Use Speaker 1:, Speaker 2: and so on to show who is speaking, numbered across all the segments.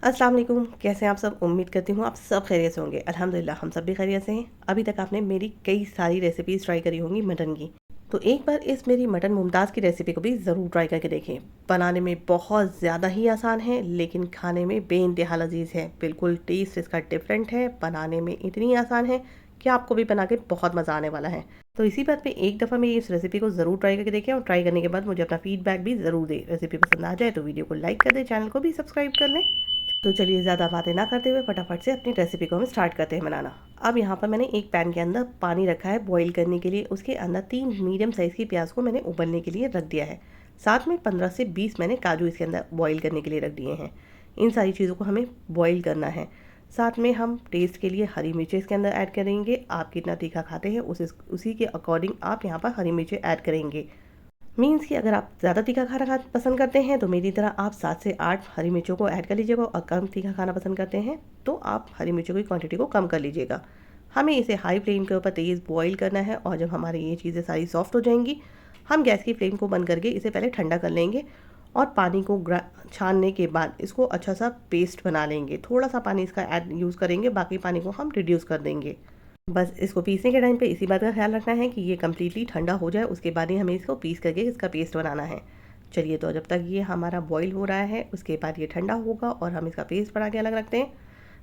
Speaker 1: अस्सलाम वालेकुम। कैसे हैं आप सब? उम्मीद करती हूँ आप सब खैरियत से होंगे। अल्हम्दुलिल्लाह हम सब भी खैरियत से हैं। अभी तक आपने मेरी कई सारी रेसिपीज़ ट्राई करी होंगी मटन की, तो एक बार इस मेरी मटन मुमताज़ की रेसिपी को भी ज़रूर ट्राई करके देखें। बनाने में बहुत ज़्यादा ही आसान है, लेकिन खाने में बेइंतहा लजीज़ है। बिल्कुल टेस्ट इसका डिफरेंट है, बनाने में इतनी आसान है कि आपको भी बना के बहुत मज़ा आने वाला है। तो इसी बात पे एक दफ़ा मेरी इस रेसिपी को ज़रूर ट्राई करके देखें और ट्राई करने के बाद मुझे अपना फीडबैक भी ज़रूर दें। रेसिपी पसंद आ जाए तो वीडियो को लाइक कर दें, चैनल को भी सब्सक्राइब कर लें। तो चलिए ज़्यादा बातें ना करते हुए फटाफट से अपनी रेसिपी को हम स्टार्ट करते हैं बनाना। अब यहाँ पर मैंने एक पैन के अंदर पानी रखा है बॉईल करने के लिए। उसके अंदर 3 मीडियम साइज़ की प्याज को मैंने उबलने के लिए रख दिया है। साथ में 15 से 20 मैंने काजू इसके अंदर बॉईल करने के लिए रख दिए हैं। इन सारी चीज़ों को हमें बॉईल करना है। साथ में हम टेस्ट के लिए हरी मिर्चें इसके अंदर ऐड करेंगे। आप कितना तीखा खाते हैं उसी के अकॉर्डिंग आप यहाँ पर हरी मिर्चें ऐड करेंगे। मीन्स कि अगर आप ज़्यादा तीखा खाना पसंद करते हैं तो मेरी तरह आप 7 से 8 हरी मिर्चों को ऐड कर लीजिएगा, और कम तीखा खाना पसंद करते हैं तो आप हरी मिर्चों की क्वांटिटी को कम कर लीजिएगा। हमें इसे हाई फ्लेम के ऊपर तेज़ बॉईल करना है, और जब हमारी ये चीज़ें सारी सॉफ्ट हो जाएंगी, हम गैस की फ्लेम को बंद करके इसे पहले ठंडा कर लेंगे, और पानी को छानने के बाद इसको अच्छा सा पेस्ट बना लेंगे। थोड़ा सा पानी इसका यूज़ करेंगे, बाकी पानी को हम रिड्यूस कर देंगे। बस इसको पीसने के टाइम पे इसी बात का ख्याल रखना है कि ये कम्प्लीटली ठंडा हो जाए, उसके बाद ही हमें इसको पीस करके इसका पेस्ट बनाना है। चलिए, तो जब तक ये हमारा बॉईल हो रहा है उसके बाद ये ठंडा होगा और हम इसका पेस्ट बना के अलग रखते हैं।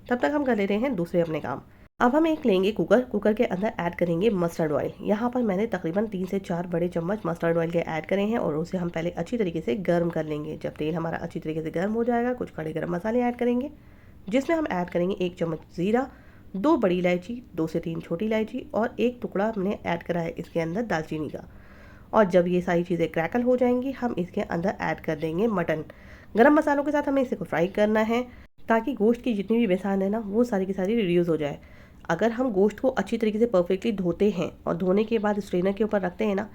Speaker 1: तब तक हम कर ले रहे हैं दूसरे अपने काम। अब हम एक लेंगे कुकर के अंदर ऐड करेंगे मस्टर्ड ऑयल। यहाँ पर मैंने तकरीबन 3 से 4 बड़े चम्मच मस्टर्ड ऑयल के ऐड करे हैं, और उसे हम पहले अच्छी तरीके से गर्म कर लेंगे। जब तेल हमारा अच्छी तरीके से गर्म हो जाएगा, कुछ खड़े गरम मसाले ऐड करेंगे, जिसमें हम ऐड करेंगे 1 चम्मच ज़ीरा, 2 बड़ी इलायची, 2 से 3 छोटी इलायची, और 1 टुकड़ा हमने ऐड करा है इसके अंदर दालचीनी का। और जब ये सारी चीज़ें क्रैकल हो जाएंगी, हम इसके अंदर ऐड कर देंगे मटन। गरम मसालों के साथ हमें इसे को फ्राई करना है, ताकि गोश्त की जितनी भी बेसान है ना, वो सारी की सारी रिड्यूस हो जाए। अगर हम गोश्त को अच्छी तरीके से परफेक्टली धोते हैं और धोने के बाद स्ट्रेनर के ऊपर रखते हैं ना,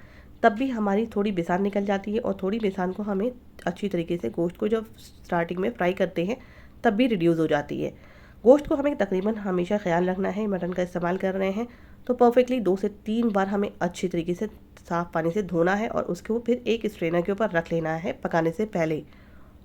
Speaker 1: तब भी हमारी थोड़ी बेसान निकल जाती है, और थोड़ी बेसान को हमें अच्छी तरीके से गोश्त को जब स्टार्टिंग में फ्राई करते हैं तब भी रिड्यूस हो जाती है। गोश्त को हमें तकरीबन हमेशा ख्याल रखना है, मटन का इस्तेमाल कर रहे हैं तो परफेक्टली 2 से 3 बार हमें अच्छी तरीके से साफ़ पानी से धोना है, और उसको फिर एक स्ट्रेनर के ऊपर रख लेना है पकाने से पहले,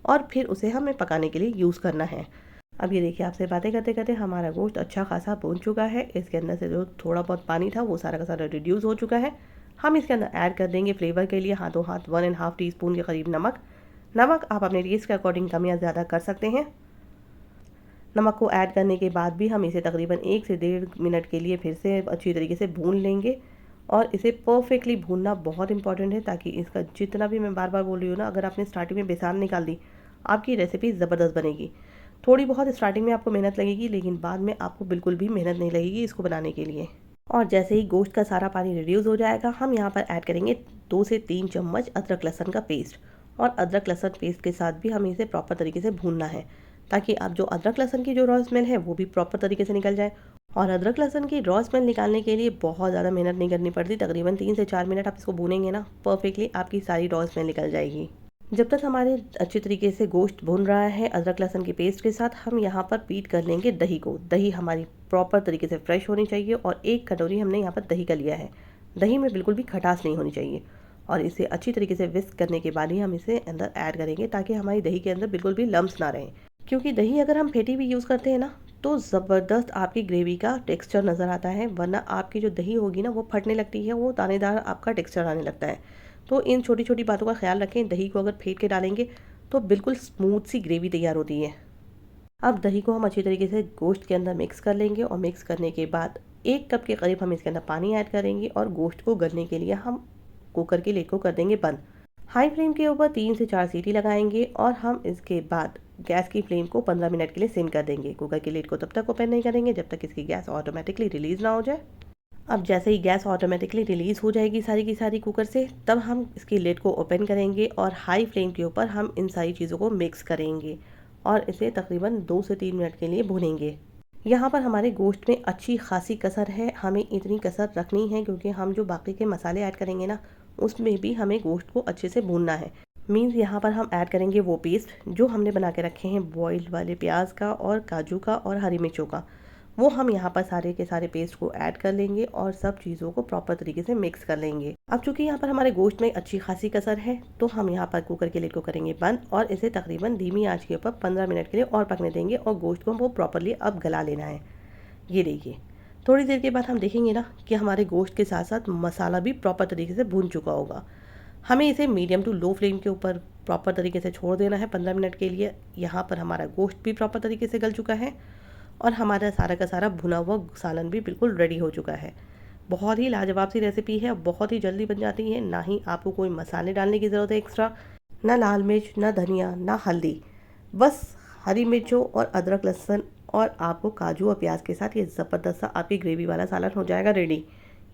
Speaker 1: और फिर उसे हमें पकाने के लिए यूज़ करना है। अब ये देखिए, आपसे बातें करते करते हमारा गोश्त अच्छा खासा भून चुका है। इसके अंदर से जो थोड़ा बहुत पानी था वो सारा का सारा रिड्यूस हो चुका है। हम इसके अंदर ऐड कर देंगे फ्लेवर के लिए हाथों हाथ 1.5 टीस्पून के करीब नमक। नमक आप अपने टेस्ट के अकॉर्डिंग कम या ज़्यादा कर सकते हैं। नमक को ऐड करने के बाद भी हम इसे तकरीबन 1 से 1.5 मिनट के लिए फिर से अच्छी तरीके से भून लेंगे, और इसे परफेक्टली भूनना बहुत इंपॉर्टेंट है, ताकि इसका जितना भी, मैं बार बार बोल रही हूँ ना, अगर आपने स्टार्टिंग में बेसान निकाल दी, आपकी रेसिपी ज़बरदस्त बनेगी। थोड़ी बहुत स्टार्टिंग में आपको मेहनत लगेगी, लेकिन बाद में आपको बिल्कुल भी मेहनत नहीं लगेगी इसको बनाने के लिए। और जैसे ही गोश्त का सारा पानी रिड्यूस हो जाएगा, हम यहाँ पर ऐड करेंगे 2 से 3 चम्मच अदरक लहसुन का पेस्ट, और अदरक लहसुन पेस्ट के साथ भी हमें इसे प्रॉपर तरीके से भूनना है, ताकि अब जो अदरक लहसुन की जो रॉ स्मेल है वो भी प्रॉपर तरीके से निकल जाए। और अदरक लहसुन की रॉ स्मेल निकालने के लिए बहुत ज़्यादा मेहनत नहीं करनी पड़ती। तकरीबन 3 से 4 मिनट आप इसको भूनेंगे ना, परफेक्टली आपकी सारी रॉ स्मेल निकल जाएगी। जब तक हमारे अच्छी तरीके से गोश्त भून रहा है अदरक लहसुन की पेस्ट के साथ, हम यहाँ पर बीट कर लेंगे दही को। दही हमारी प्रॉपर तरीके से फ्रेश होनी चाहिए, और 1 कटोरी हमने यहाँ पर दही का लिया है। दही में बिल्कुल भी खटास नहीं होनी चाहिए, और इसे अच्छी तरीके से विस्क करने के बाद ही हम इसे अंदर ऐड करेंगे, ताकि हमारी दही के अंदर बिल्कुल भी लम्स ना रहें। क्योंकि दही अगर हम फेटी हुई यूज़ करते हैं ना, तो ज़बरदस्त आपकी ग्रेवी का टेक्सचर नज़र आता है, वरना आपकी जो दही होगी ना वो फटने लगती है, वो दानेदार आपका टेक्सचर आने लगता है। तो इन छोटी छोटी बातों का ख्याल रखें। दही को अगर फेंट के डालेंगे तो बिल्कुल स्मूथ सी ग्रेवी तैयार होती है। अब दही को हम अच्छी तरीके से गोश्त के अंदर मिक्स कर लेंगे, और मिक्स करने के बाद 1 कप के करीब हम इसके अंदर पानी ऐड करेंगे, और गोश्त को गलने के लिए हम कुकर की लिड को कर देंगे बंद। हाई फ्लेम के ऊपर 3 से 4 सीटी लगाएंगे, और हम इसके बाद गैस की फ्लेम को 15 मिनट के लिए सिम कर देंगे। कुकर की लिड को तब तक ओपन नहीं करेंगे जब तक इसकी गैस ऑटोमेटिकली रिलीज़ ना हो जाए। अब जैसे ही गैस ऑटोमेटिकली रिलीज़ हो जाएगी सारी की सारी कुकर से, तब हम इसकी लिड को ओपन करेंगे, और हाई फ्लेम के ऊपर हम इन सारी चीज़ों को मिक्स करेंगे, और इसे तकरीबन 2 से 3 मिनट के लिए भूनेंगे। यहाँ पर हमारे गोश्त में अच्छी खासी कसर है, हमें इतनी कसर रखनी है क्योंकि हम जो बाकी के मसाले ऐड करेंगे ना, उसमें भी हमें गोश्त को अच्छे से भूनना है। मीन्स यहाँ पर हम ऐड करेंगे वो पेस्ट जो हमने बना के रखे हैं बॉइल्ड वाले प्याज का और काजू का और हरी मिर्चों का। वो हम यहाँ पर सारे के सारे पेस्ट को ऐड कर लेंगे और सब चीज़ों को प्रॉपर तरीके से मिक्स कर लेंगे। अब चूंकि यहाँ पर हमारे गोश्त में अच्छी खासी कसर है तो हम यहाँ पर कुकर के लिड को करेंगे बंद और इसे तकरीबन धीमी आंच के ऊपर 15 मिनट के लिए और पकने देंगे और गोश्त को वो प्रॉपरली अब गला लेना है। ये देखिए, थोड़ी देर के बाद हम देखेंगे ना कि हमारे गोश्त के साथ साथ मसाला भी प्रॉपर तरीके से भून चुका होगा। हमें इसे मीडियम टू लो फ्लेम के ऊपर प्रॉपर तरीके से छोड़ देना है 15 मिनट के लिए। यहाँ पर हमारा गोश्त भी प्रॉपर तरीके से गल चुका है और हमारा सारा का सारा भुना हुआ सालन भी बिल्कुल रेडी हो चुका है। बहुत ही लाजवाब सी रेसिपी है, बहुत ही जल्दी बन जाती है। ना ही आपको कोई मसाले डालने की ज़रूरत है एक्स्ट्रा, ना लाल मिर्च, ना धनिया, ना हल्दी, बस हरी मिर्चों और अदरक लहसुन और आपको काजू और प्याज के साथ ये ज़बरदस्त सा आपकी ग्रेवी वाला सालन हो जाएगा रेडी।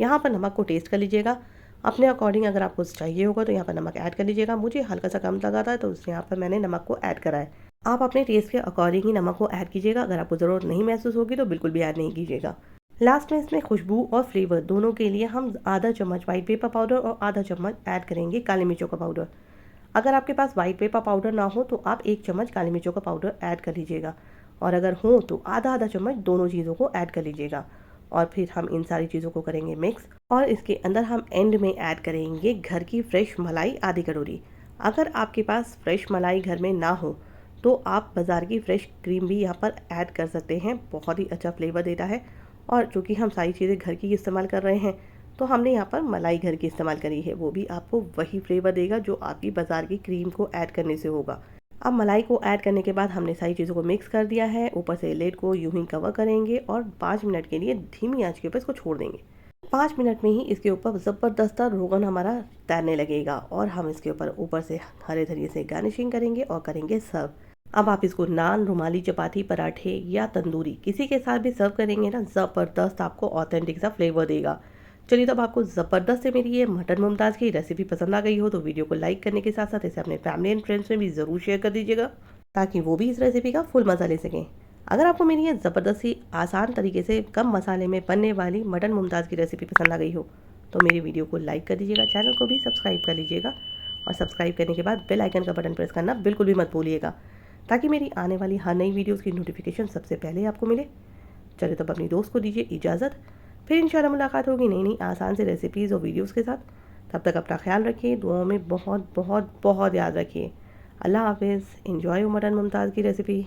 Speaker 1: यहाँ पर नमक को टेस्ट कर लीजिएगा अपने अकॉर्डिंग, अगर आपको चाहिए होगा तो यहाँ पर नमक ऐड कर लीजिएगा। मुझे हल्का सा कम लगा था तो यहाँ पर मैंने नमक को ऐड करा है। आप अपने टेस्ट के अकॉर्डिंग ही नमक को ऐड कीजिएगा, अगर आपको ज़रूरत नहीं महसूस होगी तो बिल्कुल भी ऐड नहीं कीजिएगा। लास्ट में इसमें खुशबू और फ्लेवर दोनों के लिए हम आधा चम्मच वाइट पेपर पाउडर और आधा चम्मच ऐड करेंगे काली मिर्चों का पाउडर। अगर आपके पास वाइट पेपर पाउडर ना हो तो आप 1 चम्मच काली मिर्चों का पाउडर ऐड कर लीजिएगा और अगर हो तो आधा आधा चम्मच दोनों चीज़ों को ऐड कर लीजिएगा। और फिर हम इन सारी चीज़ों को करेंगे मिक्स और इसके अंदर हम एंड में ऐड करेंगे घर की फ्रेश मलाई आधी कटोरी। अगर आपके पास फ्रेश मलाई घर में ना हो तो आप बाज़ार की फ्रेश क्रीम भी यहाँ पर ऐड कर सकते हैं, बहुत ही अच्छा फ्लेवर देता है। और चूँकि हम सारी चीज़ें घर की इस्तेमाल कर रहे हैं तो हमने यहाँ पर मलाई घर की इस्तेमाल करी है, वो भी आपको वही फ्लेवर देगा जो आपकी बाज़ार की क्रीम को ऐड करने से होगा। अब मलाई को ऐड करने के बाद हमने सारी चीज़ों को मिक्स कर दिया है। ऊपर से लेड को यूं ही कवर करेंगे और 5 मिनट के लिए धीमी आंच के ऊपर इसको छोड़ देंगे। 5 मिनट में ही इसके ऊपर ज़बरदस्त रोगन हमारा तैरने लगेगा और हम इसके ऊपर से हरे धनिए से गार्निशिंग करेंगे और करेंगे सर्व। अब आप इसको नान, रुमाली चपाती, पराठे या तंदूरी किसी के साथ भी सर्व करेंगे ना, ज़बरदस्त आपको ऑथेंटिक सा फ्लेवर देगा। चलिए, तब आपको ज़बरदस्त से मेरी ये मटन मुमताज़ की रेसिपी पसंद आ गई हो तो वीडियो को लाइक करने के साथ साथ इसे अपने फैमिली एंड फ्रेंड्स में भी ज़रूर शेयर कर दीजिएगा ताकि वो भी इस रेसिपी का फुल मज़ा ले सकें। अगर आपको मेरी ये ज़बरदस्त सी आसान तरीके से कम मसाले में बनने वाली मटन मुमताज़ की रेसिपी पसंद आ गई हो तो मेरी वीडियो को लाइक कर दीजिएगा, चैनल को भी सब्सक्राइब कर लीजिएगा और सब्सक्राइब करने के बाद बेल आइकन का बटन प्रेस करना बिल्कुल भी मत भूलिएगा ताकि मेरी आने वाली हर नई वीडियोस की नोटिफिकेशन सबसे पहले आपको मिले। चलिए, तब अपनी दोस्त को दीजिए इजाज़त, फिर इंशाल्लाह मुलाकात होगी नई नई आसान से रेसिपीज़ और वीडियोस के साथ। तब तक अपना ख्याल रखिए, दुआओं में बहुत बहुत बहुत याद रखिए। अल्लाह हाफिज़। एंजॉय मटन मुमताज़ की रेसिपी।